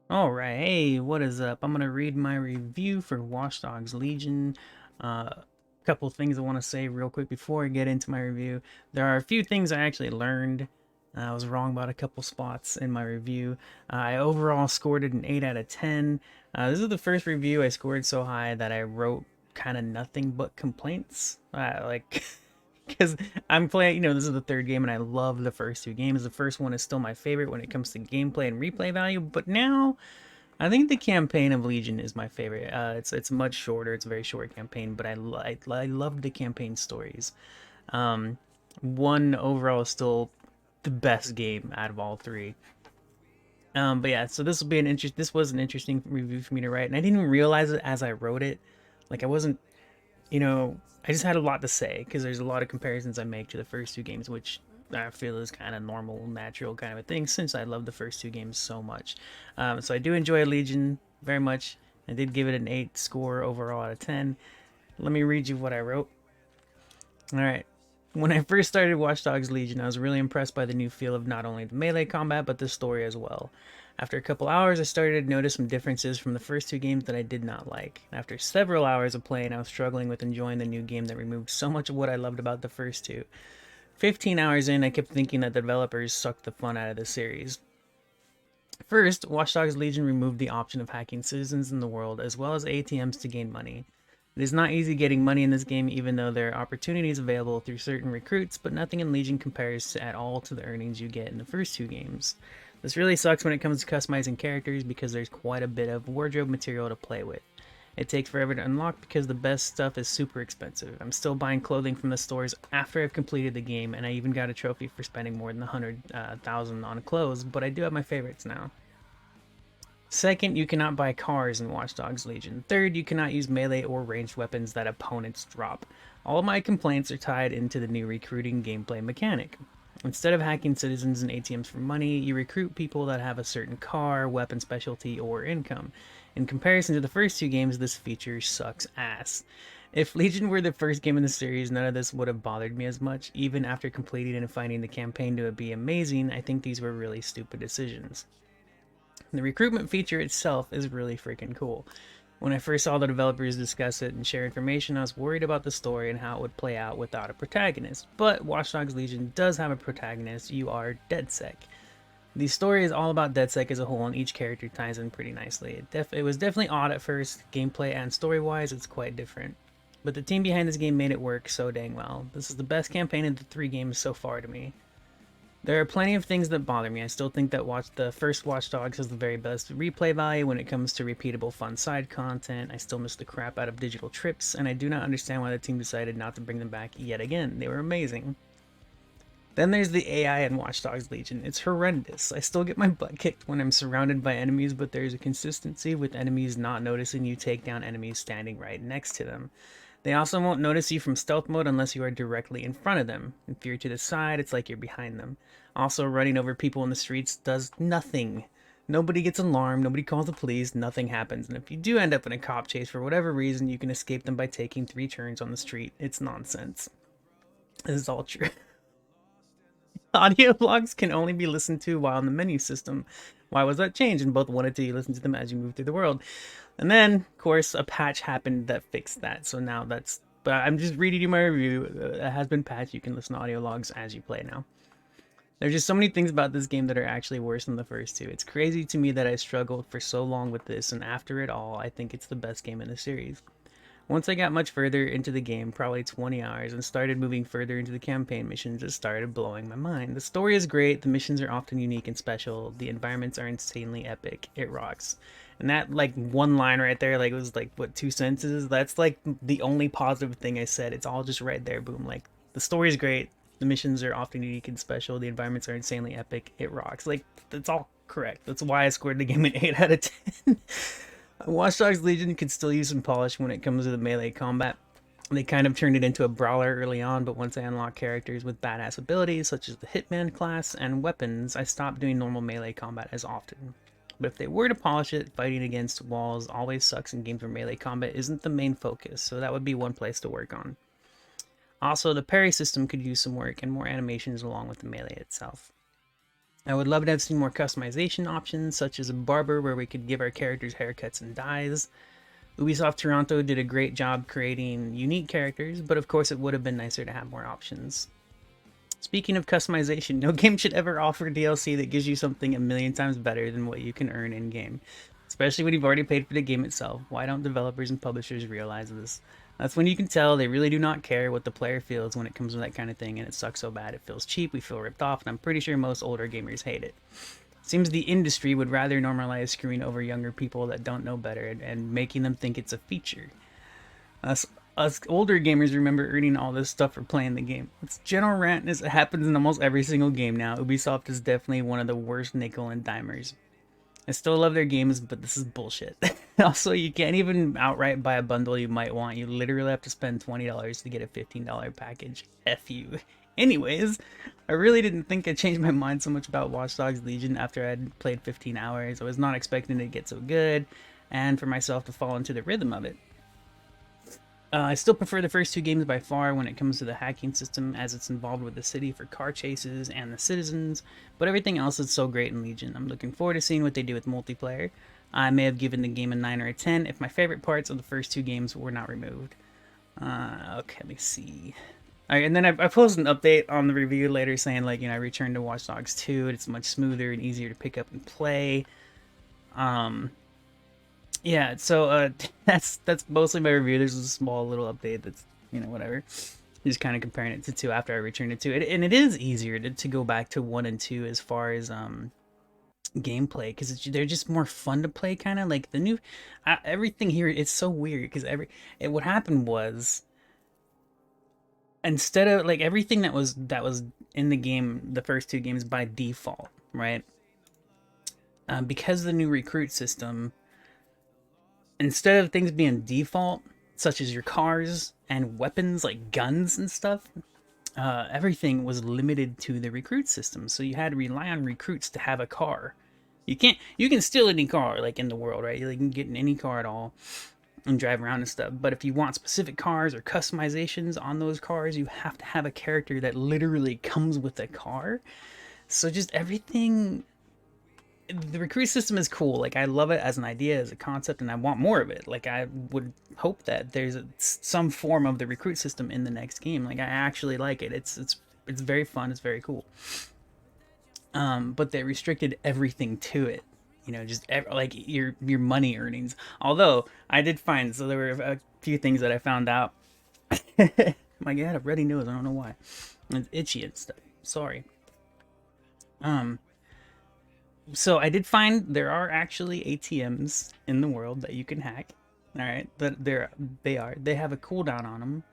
Alright, hey, what is up? I'm gonna read my review for Watch Dogs Legion. Couple things I want to say real quick before I get into my review. There are a few things I actually learned. I was wrong about a couple spots in my review. I overall scored it an 8 out of 10. This is the first review I scored so high that I wrote kind of nothing but complaints. Because I'm playing, this is the third game and I love the first two games. The first one is still my favorite when it comes to gameplay and replay value, but now I think the campaign of Legion is my favorite. It's much shorter. It's a very short campaign, but I love the campaign stories. Um, One overall is still the best game out of all three. But yeah, so this will be an interest. This was an interesting review for me to write, and I didn't even realize it as I wrote it. Like I wasn't, I just had a lot to say because there's a lot of comparisons I make to the first two games, which I feel is kind of normal, natural kind of a thing since I love the first two games so much. So I do enjoy Legion very much. I did give it an 8 score overall out of 10. Let me read you what I wrote. All right. When I first started Watch Dogs Legion, I was really impressed by the new feel of not only the melee combat, but the story as well. After a couple hours, I started to notice some differences from the first two games that I did not like. After several hours of playing, I was struggling with enjoying the new game that removed so much of what I loved about the first two. 15 hours in, I kept thinking that the developers sucked the fun out of the series. First, Watch Dogs Legion removed the option of hacking citizens in the world, as well as ATMs to gain money. It is not easy getting money in this game, even though there are opportunities available through certain recruits, but nothing in Legion compares at all to the earnings you get in the first two games. This really sucks when it comes to customizing characters because there's quite a bit of wardrobe material to play with. It takes forever to unlock because the best stuff is super expensive. I'm still buying clothing from the stores after I've completed the game, and I even got a trophy for spending more than 100,000 on clothes, but I do have my favorites now. Second, you cannot buy cars in Watch Dogs Legion. Third, you cannot use melee or ranged weapons that opponents drop. All of my complaints are tied into the new recruiting gameplay mechanic. Instead of hacking citizens and ATMs for money, you recruit people that have a certain car, weapon specialty, or income. In comparison to the first two games, this feature sucks ass. If Legion were the first game in the series, none of this would have bothered me as much. Even after completing and finding the campaign to be amazing, I think these were really stupid decisions. The recruitment feature itself is really freaking cool. When I first saw the developers discuss it and share information, I was worried about the story and how it would play out without a protagonist. But Watch Dogs Legion does have a protagonist. You are DedSec. The story is all about DedSec as a whole, and each character ties in pretty nicely. It was definitely odd at first, gameplay and story-wise, it's quite different. But the team behind this game made it work so dang well. This is the best campaign of the three games so far to me. There are plenty of things that bother me. I still think that the first Watch Dogs has the very best replay value when it comes to repeatable fun side content. I still miss the crap out of digital trips, and I do not understand why the team decided not to bring them back yet again. They were amazing. Then there's the AI in Watch Dogs Legion. It's horrendous. I still get my butt kicked when I'm surrounded by enemies, but there's a consistency with enemies not noticing you take down enemies standing right next to them. They also won't notice you from stealth mode unless you are directly in front of them. If you're to the side, it's like you're behind them. Also, running over people in the streets does nothing. Nobody gets alarmed, nobody calls the police, nothing happens. And if you do end up in a cop chase for whatever reason, you can escape them by taking 3 turns on the street. It's nonsense. This is all true. Audio logs can only be listened to while in the menu system. Why was that changed? In both 1 and 2, you listen to them as you move through the world. And then, of course, a patch happened that fixed that. So now that's. But I'm just reading you my review. It has been patched. You can listen to audio logs as you play now. There's just so many things about this game that are actually worse than the first two. It's crazy to me that I struggled for so long with this, and after it all, I think it's the best game in the series. Once I got much further into the game, probably 20 hours, and started moving further into the campaign missions, it started blowing my mind. The story is great, the missions are often unique and special, the environments are insanely epic. It rocks. And that like one line right there, like it was like what 2 sentences. That's like the only positive thing I said. It's all just right there, boom. Like the story is great, the missions are often unique and special, the environments are insanely epic. It rocks. Like that's all correct. That's why I scored the game an 8 out of 10. Watch Dogs Legion could still use some polish when it comes to the melee combat. They kind of turned it into a brawler early on, but once I unlocked characters with badass abilities such as the Hitman class and weapons, I stopped doing normal melee combat as often. But if they were to polish it, fighting against walls always sucks in games where melee combat isn't the main focus, so that would be one place to work on. Also, the parry system could use some work and more animations along with the melee itself. I would love to have seen more customization options, such as a barber where we could give our characters haircuts and dyes. Ubisoft Toronto did a great job creating unique characters, but of course it would have been nicer to have more options. Speaking of customization, no game should ever offer DLC that gives you something a million times better than what you can earn in-game. Especially when you've already paid for the game itself. Why don't developers and publishers realize this? That's when you can tell they really do not care what the player feels when it comes to that kind of thing, and it sucks so bad. It feels cheap, we feel ripped off, and I'm pretty sure most older gamers hate it. Seems the industry would rather normalize screwing over younger people that don't know better and making them think it's a feature. Us older gamers remember earning all this stuff for playing the game. It's general rant as it happens in almost every single game now. Ubisoft is definitely one of the worst nickel and dimers. I still love their games, but this is bullshit. Also, you can't even outright buy a bundle you might want. You literally have to spend $20 to get a $15 package. F you. Anyways, I really didn't think I'd change my mind so much about Watch Dogs Legion after I'd played 15 hours. I was not expecting it to get so good, and for myself to fall into the rhythm of it. I still prefer the first two games by far when it comes to the hacking system, as it's involved with the city for car chases and the citizens, but everything else is so great in Legion. I'm looking forward to seeing what they do with multiplayer. I may have given the game a 9 or a 10 if my favorite parts of the first two games were not removed. Okay, let me see. Alright, and then I posted an update on the review later saying, like, you know, I returned to Watch Dogs 2, it's much smoother and easier to pick up and play. Yeah, so that's mostly my review. There's a small little update that's, you know, whatever. Just kind of comparing it to 2 after I returned it to it. And it is easier to go back to 1 and 2 as far as gameplay, because they're just more fun to play, kind of like the new everything here. It's so weird because what happened was, instead of like everything that was in the game, the first 2 games by default, right? Because of the new recruit system, instead of things being default, such as your cars and weapons like guns and stuff, everything was limited to the recruit system. So you had to rely on recruits to have a car. You can steal any car like in the world, right? You can get in any car at all and drive around and stuff. But if you want specific cars or customizations on those cars, you have to have a character that literally comes with a car. So just everything, the recruit system is cool. Like, I love it as an idea, as a concept, and I want more of it. Like, I would hope that there's some form of the recruit system in the next game. Like, I actually like it. It's very fun. It's very cool. But they restricted everything to it. You know, just like your money earnings. Although I did find, so there were a few things that I found out. My God, a runny nose. I don't know why. It's itchy and stuff. Sorry. So I did find there are actually ATMs in the world that you can hack. All right, that they have a cooldown on them.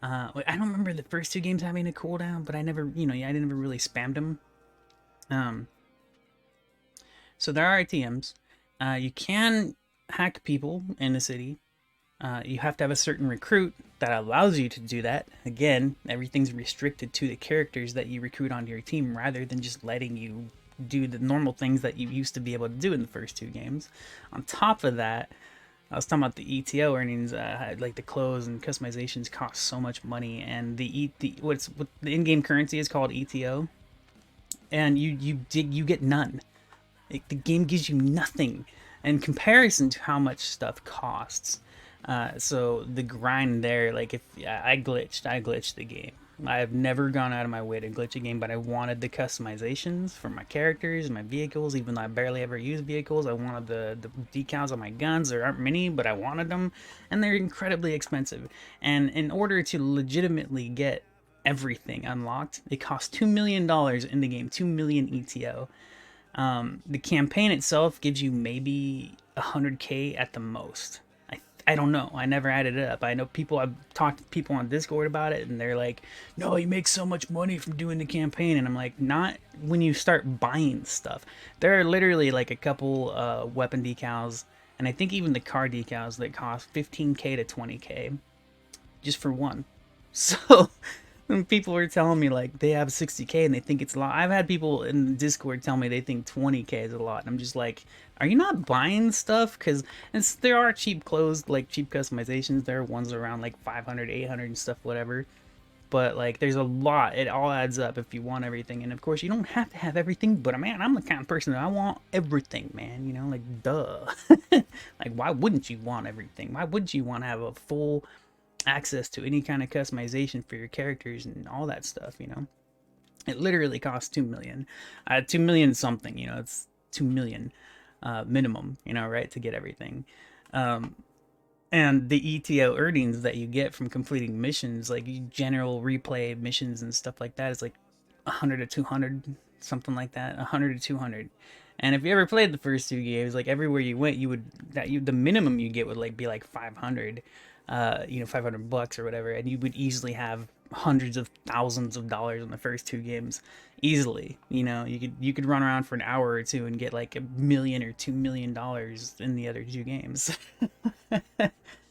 I don't remember the first 2 games having a cooldown, but I never, you know, I never really spammed them. So there are ATMs. You can hack people in the city. You have to have a certain recruit that allows you to do that. Again, everything's restricted to the characters that you recruit onto your team, rather than just letting you do the normal things that you used to be able to do in the first 2 games. On top of that, I was talking about the ETO earnings, like the clothes and customizations cost so much money, and what the in-game currency is called ETO, and you get none. The game gives you nothing in comparison to how much stuff costs. So the grind there, like, if I glitched the game. I've never gone out of my way to glitch a game, but I wanted the customizations for my characters and my vehicles, even though I barely ever use vehicles. I wanted the decals on my guns. There aren't many, but I wanted them, and they're incredibly expensive. And in order to legitimately get everything unlocked, it costs $2 million in the game, 2 million ETO. The campaign itself gives you maybe 100k at the most. I don't know. I never added it up. I know I've talked to people on Discord about it, and they're like, no, you make so much money from doing the campaign. And I'm like, not when you start buying stuff. There are literally like a couple weapon decals, and I think even the car decals that cost 15k to 20k just for one. So when people were telling me like they have 60k and they think it's a lot, I've had people in Discord tell me they think 20k is a lot, and I'm just like, are you not buying stuff? Because there are cheap clothes, like cheap customizations. There are ones around like 500, 800 and stuff, whatever. But like there's a lot, it all adds up if you want everything. And of course you don't have to have everything, but man, I'm the kind of person that I want everything, man, you know, like duh. Like why wouldn't you want everything? Why wouldn't you want to have a full access to any kind of customization for your characters and all that stuff, you know? It literally costs 2 million. 2 million something, you know, it's 2 million minimum, you know, right, to get everything. And the ETO earnings that you get from completing missions, like general replay missions and stuff like that, is like 100 to 200, something like that, 100 to 200. And if you ever played the first two games, like everywhere you went, you would the minimum you get would like be like 500, you know, $500 or whatever, and you would easily have hundreds of thousands of dollars in the first two games easily. You know, you could run around for an hour or two and get like $1 million or $2 million in the other two games.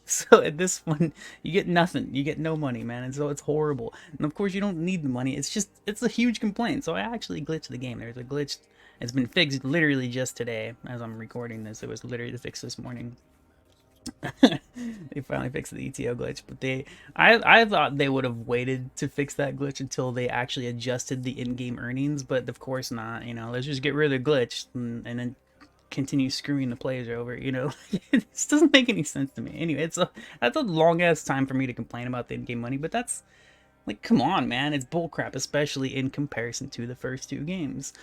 So at this one, you get nothing. You get no money, man, and so it's horrible. And of course, you don't need the money. It's just it's a huge complaint. So I actually glitched the game. There's a glitch. It's been fixed literally just today as I'm recording this. It was literally fixed this morning. They finally fixed the ETO glitch, but I thought they would have waited to fix that glitch until they actually adjusted the in-game earnings, but of course not. You know, let's just get rid of the glitch and then continue screwing the players over, you know. This doesn't make any sense to me. Anyway, that's a long ass time for me to complain about the in-game money, but that's like, come on, man, it's bullcrap, especially in comparison to the first two games.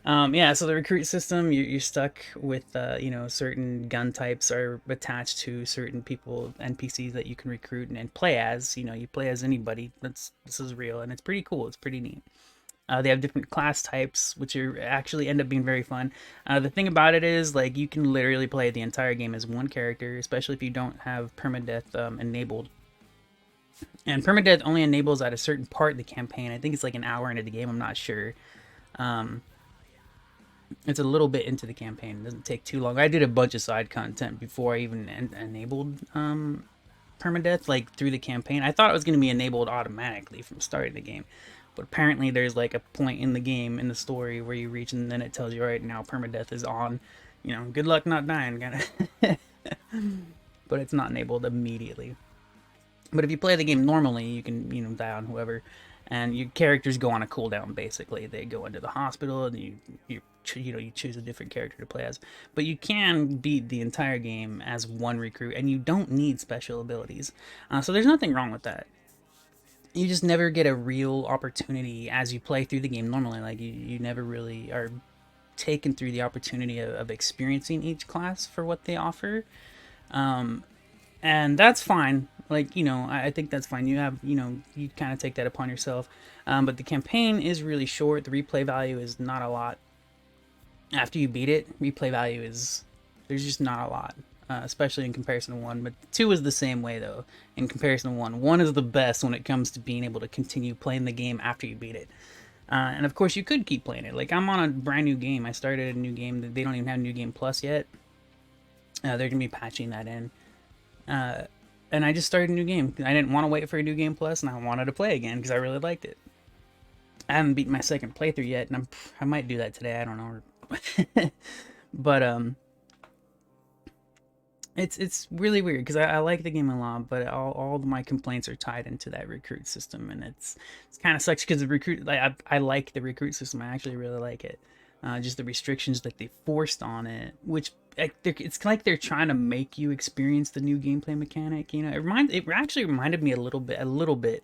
Yeah, so the recruit system, you're stuck with, you know, certain gun types are attached to certain people, NPCs that you can recruit and play as. You know, you play as anybody. This is real, and it's pretty cool. It's pretty neat. They have different class types, which are actually end up being very fun. The thing about it is, like, you can literally play the entire game as one character, especially if you don't have permadeath enabled. And permadeath only enables at a certain part of the campaign. I think it's like an hour into the game. I'm not sure. It's a little bit into the campaign. It doesn't take too long. I did a bunch of side content before I even enabled permadeath, like through the campaign. I thought it was going to be enabled automatically from starting the game, but apparently there's like a point in the game in the story where you reach and then it tells you, all right, now permadeath is on. You know, good luck not dying, kind of. But it's not enabled immediately. But if you play the game normally, you can, you know, die on whoever, and your characters go on a cooldown. Basically, they go into the hospital, and you choose a different character to play as. But you can beat the entire game as one recruit, and you don't need special abilities. So there's nothing wrong with that. You just never get a real opportunity as you play through the game normally. Like you never really are taken through the opportunity of experiencing each class for what they offer. And that's fine. Like, you know, I think that's fine. You have, you know, you kind of take that upon yourself. But the campaign is really short. The replay value is not a lot. After you beat it, replay value is, there's just not a lot, especially in comparison to 1. But 2 is the same way, though, in comparison to 1. 1 is the best when it comes to being able to continue playing the game after you beat it. And of course, you could keep playing it. Like, I'm on a brand new game. I started a new game that they don't even have New Game Plus yet. They're going to be patching that in. And I just started a new game. I didn't want to wait for a New Game Plus, and I wanted to play again because I really liked it. I haven't beaten my second playthrough yet, and I might do that today. I don't know. But it's really weird because I like the game a lot, but all of my complaints are tied into that recruit system, and it's kind of sucks because the recruit, like, I like the recruit system. I actually really like it. Just the restrictions that they forced on it, which it's like they're trying to make you experience the new gameplay mechanic. You know, it actually reminded me a little bit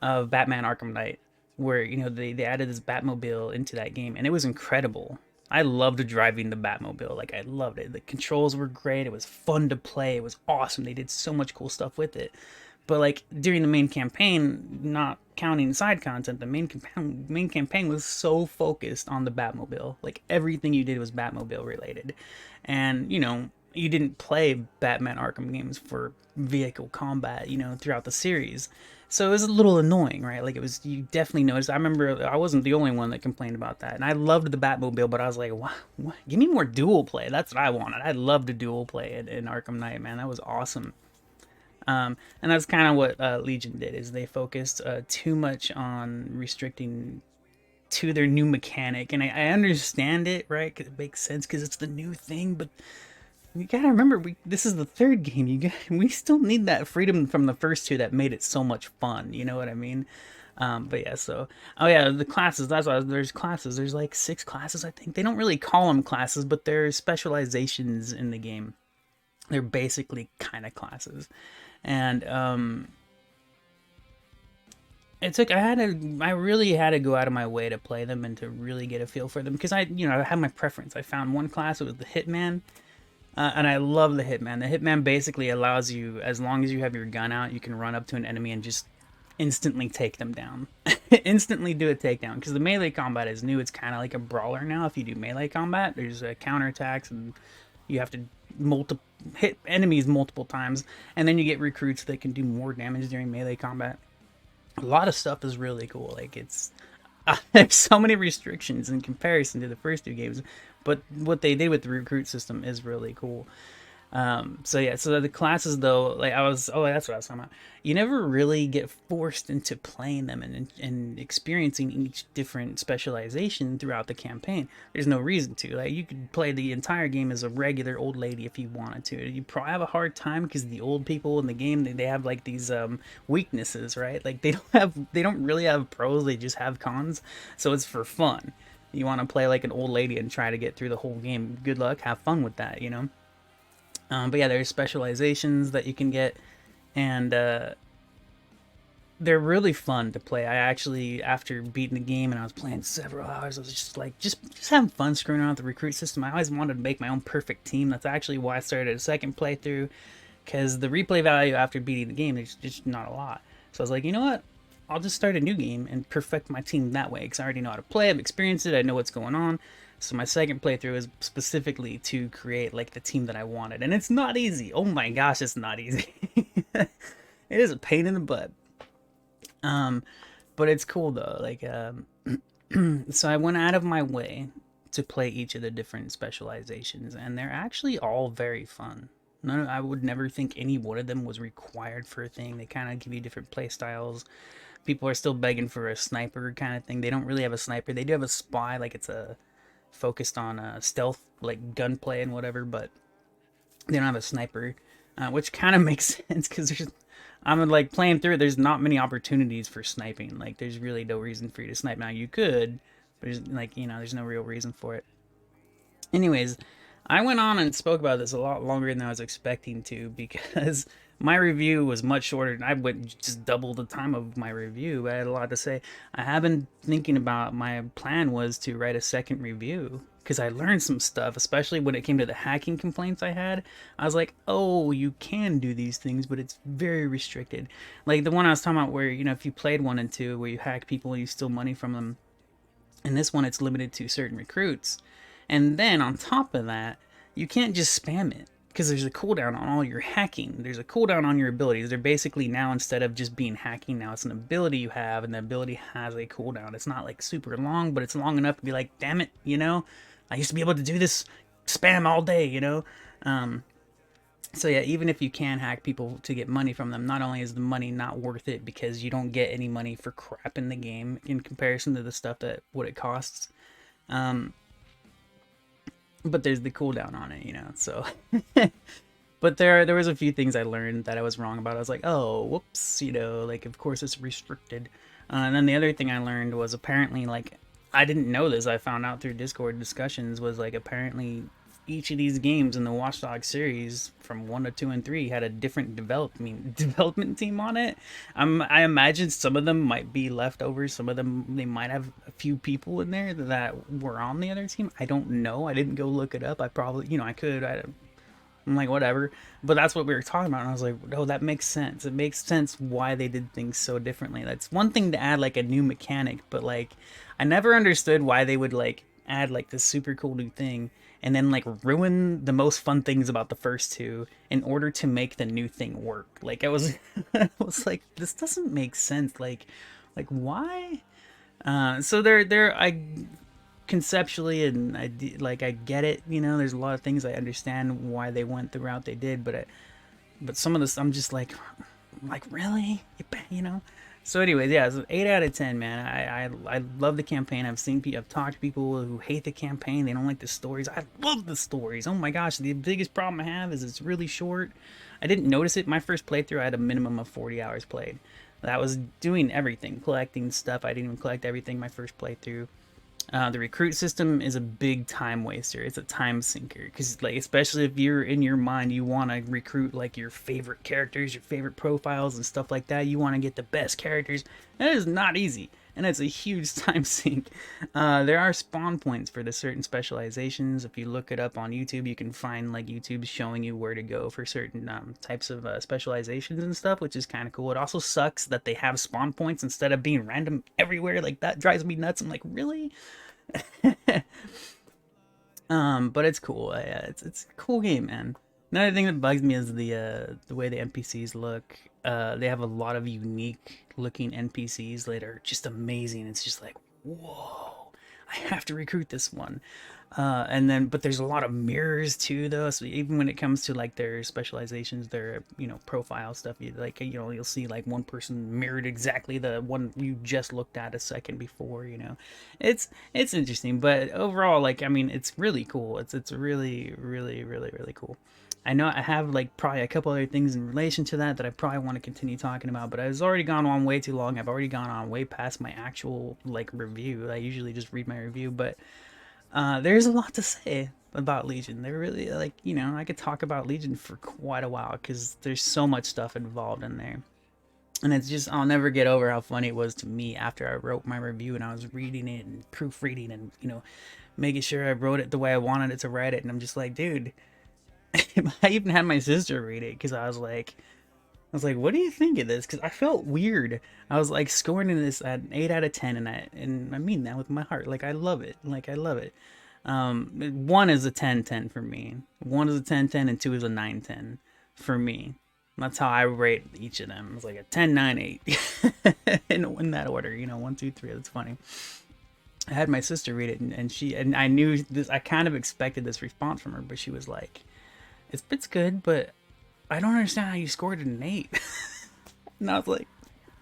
of Batman Arkham Knight, where, you know, they added this Batmobile into that game, and it was incredible. I loved driving the Batmobile. Like, I loved it. The controls were great. It was fun to play. It was awesome. They did so much cool stuff with it. But like during the main campaign, not counting side content, the main campaign was so focused on the Batmobile. Like, everything you did was Batmobile related. And, you know, you didn't play Batman Arkham games for vehicle combat, you know, throughout the series. So it was a little annoying, right? Like, it was, you definitely noticed. I remember I wasn't the only one that complained about that. And I loved the Batmobile, but I was like, what? Give me more dual play. That's what I wanted. I loved to dual play in Arkham Knight, man. That was awesome. And that's kind of what Legion did, is they focused too much on restricting to their new mechanic. And I understand it, right? 'Cause it makes sense because it's the new thing, but you gotta remember, this is the third game. We still need that freedom from the first two that made it so much fun. You know what I mean? But yeah, so oh yeah, the classes. That's why there's classes. There's like 6 classes, I think. They don't really call them classes, but they're specializations in the game. They're basically kind of classes, and it took I really had to go out of my way to play them and to really get a feel for them because I had my preference. I found one class. It was the Hitman. And I love the Hitman. The Hitman basically allows you, as long as you have your gun out, you can run up to an enemy and just instantly take them down. Instantly do a takedown. Because the melee combat is new. It's kind of like a brawler now. If you do melee combat, there's counterattacks and you have to hit enemies multiple times. And then you get recruits that can do more damage during melee combat. A lot of stuff is really cool. Like, it's there's so many restrictions in comparison to the first 2 games, but what they did with the recruit system is really cool. So yeah, so the classes though, like that's what I was talking about. You never really get forced into playing them and experiencing each different specialization throughout the campaign. There's no reason to. Like, you could play the entire game as a regular old lady if you wanted to. You probably have a hard time because the old people in the game, they have like these weaknesses, right? Like, they don't really have pros, they just have cons. So it's for fun. You want to play like an old lady and try to get through the whole game. Good luck, have fun with that, you know. But yeah, there's specializations that you can get, and they're really fun to play. I actually, after beating the game and I was playing several hours, I was just like, just having fun screwing around with the recruit system. I always wanted to make my own perfect team. That's actually why I started a second playthrough, because the replay value after beating the game is just not a lot. So I was like, you know what? I'll just start a new game and perfect my team that way, because I already know how to play, I've experienced it, I know what's going on. So my second playthrough is specifically to create like the team that I wanted, and it's not easy. Oh my gosh, it's not easy. It is a pain in the butt. Um, but it's cool though. Like, so I went out of my way to play each of the different specializations, and they're actually all very fun. I would never think any one of them was required for a thing. They kind of give you different play styles. People are still begging for a sniper kind of thing. They don't really have a sniper. They do have a spy, like it's a focused on stealth, like gunplay and whatever, but they don't have a sniper, which kind of makes sense because I'm like playing through it. There's not many opportunities for sniping. Like, there's really no reason for you to snipe. Now you could, but there's like, there's no real reason for it. Anyways, I went on and spoke about this a lot longer than I was expecting to because my review was much shorter and I went just double the time of my review. I had a lot to say. I have been thinking about, my plan was to write a second review because I learned some stuff, especially when it came to the hacking complaints I had. I was like, oh, you can do these things, but it's very restricted. Like the one I was talking about where, if you played 1 and 2, where you hack people and you steal money from them. In this one, it's limited to certain recruits. And then on top of that, you can't just spam it because there's a cooldown on all your hacking. There's a cooldown on your abilities. They're basically now, instead of just being hacking, now it's an ability you have, and the ability has a cooldown. It's not like super long, but it's long enough to be like, damn it, I used to be able to do this spam all day, So yeah, even if you can hack people to get money from them, not only is the money not worth it because you don't get any money for crap in the game in comparison to the stuff that what it costs, but there's the cooldown on it, so but there was a few things I learned that I was wrong about. I was like, oh, whoops, like, of course it's restricted. And then the other thing I learned was, apparently, like, I didn't know this, I found out through Discord discussions, was like, apparently each of these games in the Watch Dogs series from 1 to 2 and 3 had a different development team on it. I imagine some of them might be leftovers. Some of them, they might have a few people in there that were on the other team. I don't know. I didn't go look it up. I probably, I could. I'm like, whatever. But that's what we were talking about. And I was like, oh, that makes sense. It makes sense why they did things so differently. That's one thing to add like a new mechanic, but like, I never understood why they would like add like this super cool new thing and then like ruin the most fun things about the first 2 in order to make the new thing work. Like, I was I was like, this doesn't make sense. Like why? So I conceptually, and I get it, there's a lot of things I understand why they went the route they did, but some of this I'm just like really, So anyways, yeah, so 8 out of 10, man. I love the campaign. I've talked to people who hate the campaign. They don't like the stories. I love the stories. Oh my gosh, the biggest problem I have is it's really short. I didn't notice it. My first playthrough, I had a minimum of 40 hours played. I was doing everything, collecting stuff. I didn't even collect everything my first playthrough. The recruit system is a big time waster. It's a time sinker because, like, especially if you're in your mind, you want to recruit like your favorite characters, your favorite profiles, and stuff like that. You want to get the best characters. That is not easy, and it's a huge time sink. There are spawn points for the certain specializations. If you look it up on YouTube, you can find like YouTube showing you where to go for certain types of specializations and stuff, which is kind of cool. It also sucks that they have spawn points instead of being random everywhere. Like that drives me nuts. I'm like, really? But it's cool. It's a cool game, man. Another thing that bugs me is the way the NPCs look. They have a lot of unique looking NPCs that are just amazing. It's just like, whoa, I have to recruit this one. And then, but there's a lot of mirrors too, though. So even when it comes to like their specializations, their profile stuff, you'll see like one person mirrored exactly the one you just looked at a second before. It's interesting, but overall, like I mean, it's really cool. It's really really cool. I know I have like probably a couple other things in relation to that I probably want to continue talking about, but I've already gone on way too long. I've already gone on way past my actual like review. I usually just read my review, but there's a lot to say about Legion. They're really like, I could talk about Legion for quite a while because there's so much stuff involved in there. And it's just, I'll never get over how funny it was to me after I wrote my review and I was reading it and proofreading and, making sure I wrote it the way I wanted it to write it. And I'm just like, dude, I even had my sister read it because I was like, what do you think of this? Because I felt weird. I was like scoring this at 8 out of 10, and I mean that with my heart. Like I love it. Like I love it. One is a 10/10 for me. One is a 10/10, and two is a 9/10 for me. That's how I rate each of them. It's like a 10, 9, 8, in that order. 1, 2, 3. That's funny. I had my sister read it, and I knew this. I kind of expected this response from her, but she was like, "It's good, but I don't understand how you scored an 8." And I was like,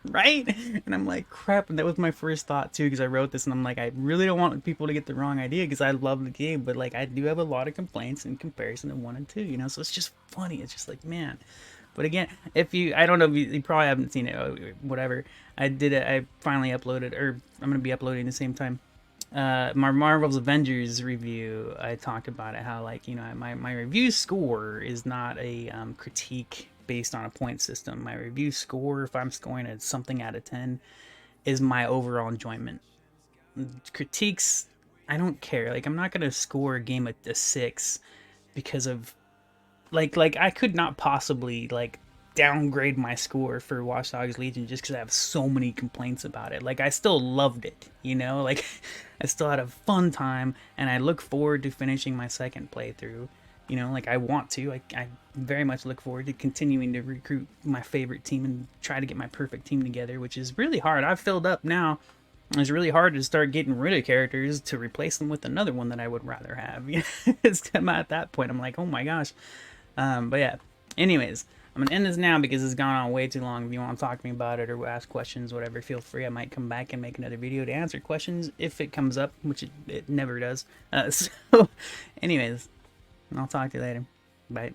right? And I'm like, crap. And that was my first thought too, because I wrote this and I'm like, I really don't want people to get the wrong idea because I love the game, but like I do have a lot of complaints in comparison to 1 and 2, so it's just funny. It's just like, man. But again, I don't know if you probably haven't seen it, whatever. I finally uploaded, or I'm going to be uploading the same time. My Marvel's Avengers review, I talked about it, how like, my review score is not a critique based on a point system. My review score, if I'm scoring at something out of 10, is my overall enjoyment. Critiques, I don't care. Like I'm not gonna score a game a 6 because of like I could not possibly like downgrade my score for Watch Dogs Legion just because I have so many complaints about it. Like I still loved it, like I still had a fun time, and I look forward to finishing my second playthrough. Like I want to. I very much look forward to continuing to recruit my favorite team and try to get my perfect team together, which is really hard. I've filled up now. It's really hard to start getting rid of characters to replace them with another one that I would rather have. It's I'm at that point. I'm like, oh my gosh. But yeah. Anyways, I'm gonna end this now because it's gone on way too long. If you want to talk to me about it or ask questions, whatever, feel free. I might come back and make another video to answer questions if it comes up, which it never does. So, anyways, I'll talk to you later. Bye.